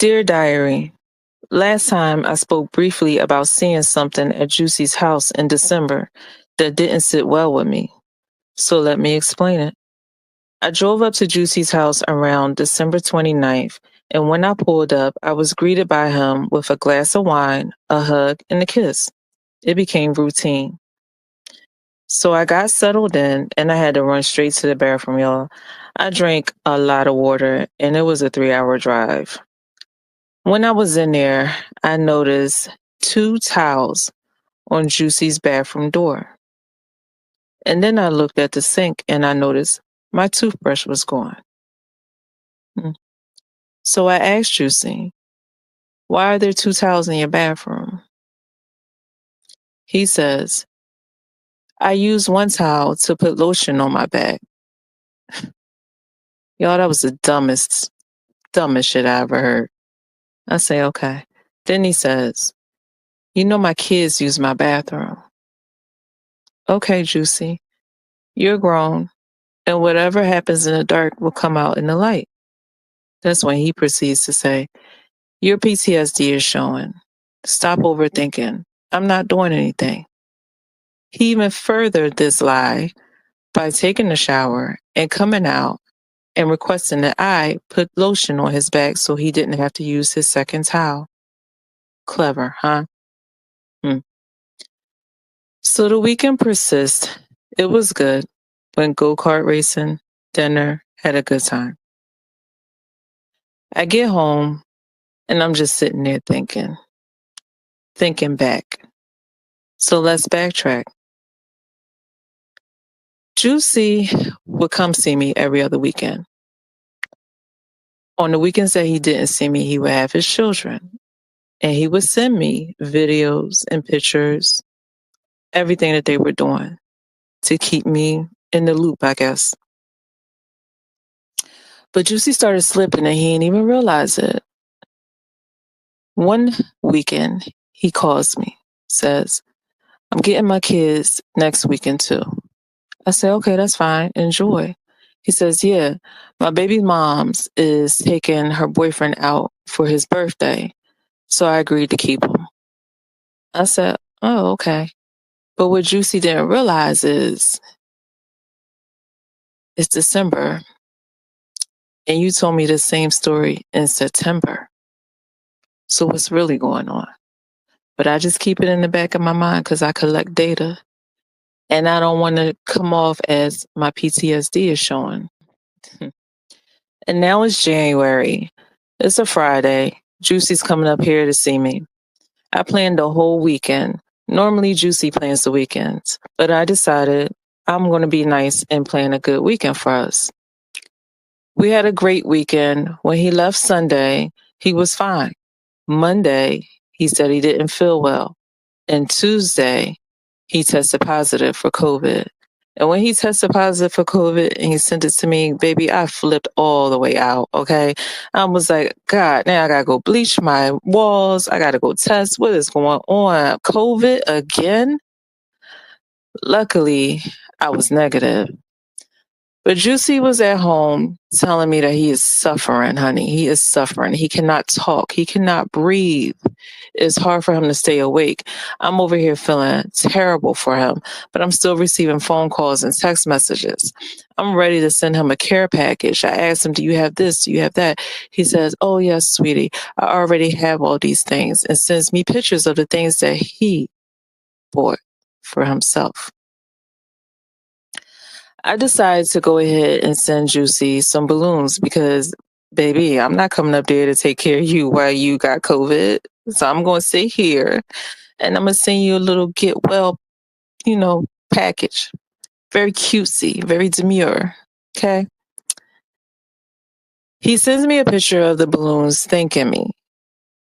Dear Diary, last time I spoke briefly about seeing something at Juicy's house in December that didn't sit well with me. So let me explain it. I drove up to Juicy's house around December 29th, and when I pulled up, I was greeted by him with a glass of wine, a hug, and a kiss. It became routine. So I got settled in and I had to run straight to the bathroom, y'all. I drank a lot of water and it was a 3-hour drive. When I was in there, I noticed two towels on Juicy's bathroom door. And then I looked at the sink and I noticed my toothbrush was gone. Hmm. So I asked Juicy, why are there two towels in your bathroom? He says, I used one towel to put lotion on my back. Y'all, that was the dumbest shit I ever heard. I say, okay. Then he says, you know my kids use my bathroom. Okay, Juicy, you're grown, and whatever happens in the dark will come out in the light. That's when he proceeds to say, your PTSD is showing. Stop overthinking. I'm not doing anything. He even furthered this lie by taking a shower and coming out and requesting that I put lotion on his back so he didn't have to use his second towel. Clever, huh? So the weekend persists. It was good. Went go-kart racing, dinner, had a good time. I get home and I'm just sitting there thinking back. So let's backtrack. Juicy would come see me every other weekend. On the weekends that he didn't see me, he would have his children. And he would send me videos and pictures, everything that they were doing to keep me in the loop, I guess. But Juicy started slipping and he didn't even realize it. One weekend, he calls me, says, I'm getting my kids next weekend too. I say, okay, that's fine. Enjoy. He says, yeah, my baby mom's is taking her boyfriend out for his birthday. So I agreed to keep him. I said, oh, okay. But what Juicy didn't realize is it's December and you told me the same story in September. So what's really going on? But I just keep it in the back of my mind because I collect data. And I don't want to come off as my PTSD is showing. And now it's January. It's a Friday. Juicy's coming up here to see me. I planned the whole weekend. Normally, Juicy plans the weekends, but I decided I'm going to be nice and plan a good weekend for us. We had a great weekend. When he left Sunday, he was fine. Monday, he said he didn't feel well. And Tuesday, he tested positive for COVID. And when he tested positive for COVID and he sent it to me, baby, I flipped all the way out, okay? I was like, God, now I gotta go bleach my walls. I gotta go test. What is going on? COVID again? Luckily, I was negative. But Juicy was at home telling me that he is suffering, honey. He is suffering. He cannot talk. He cannot breathe. It's hard for him to stay awake. I'm over here feeling terrible for him, but I'm still receiving phone calls and text messages. I'm ready to send him a care package. I asked him, do you have this? Do you have that? He says, oh, yes, sweetie, I already have all these things, and sends me pictures of the things that he bought for himself. I decided to go ahead and send Juicy some balloons because, baby, I'm not coming up there to take care of you while you got COVID. So I'm going to sit here and I'm going to send you a little get well, package. Very cutesy, very demure. Okay. He sends me a picture of the balloons thanking me.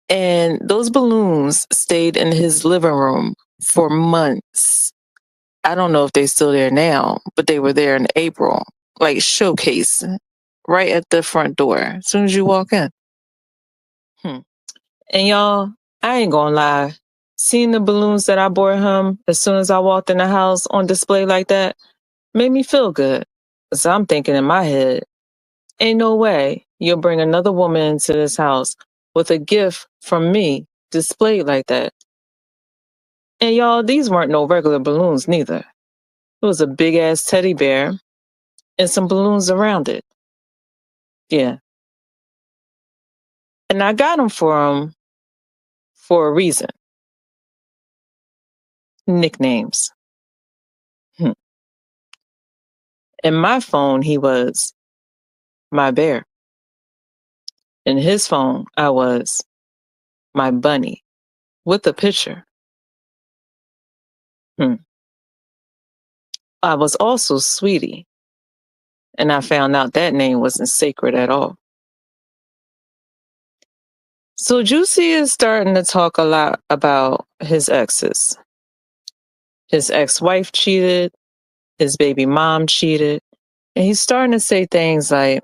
And those balloons stayed in his living room for months. I don't know if they're still there now, but they were there in April, like showcase right at the front door as soon as you walk in. And y'all, I ain't gonna lie. Seeing the balloons that I bought him as soon as I walked in the house on display like that made me feel good. So I'm thinking in my head, ain't no way you'll bring another woman into this house with a gift from me displayed like that. And y'all, these weren't no regular balloons neither. It was a big ass teddy bear and some balloons around it. Yeah. And I got them for him for a reason. Nicknames. Hmm. In my phone, he was my bear. In his phone, I was my bunny with a picture. Hmm. I was also Sweetie, and I found out that name wasn't sacred at all. So Juicy is starting to talk a lot about his exes. His ex-wife cheated, his baby mom cheated, and he's starting to say things like,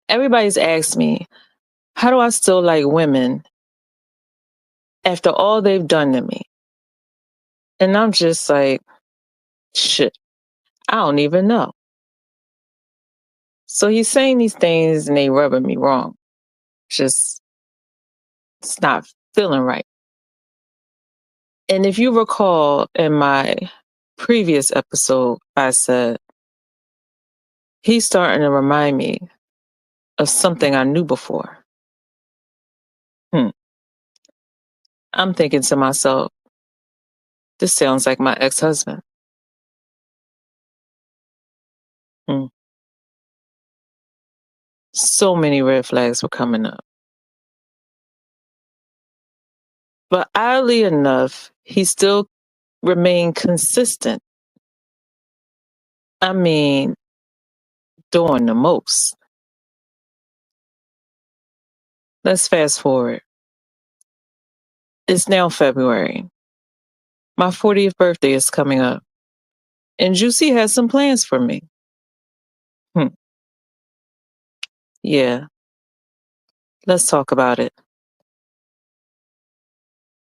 everybody's asked me, how do I still like women after all they've done to me? And I'm just like, shit, I don't even know. So he's saying these things and they rubbing me wrong. Just, it's not feeling right. And if you recall in my previous episode, I said, he's starting to remind me of something I knew before. I'm thinking to myself, this sounds like my ex-husband. Hmm. So many red flags were coming up. But oddly enough, he still remained consistent. I mean, doing the most. Let's fast forward. It's now February. My 40th birthday is coming up. And Juicy has some plans for me. Yeah. Let's talk about it.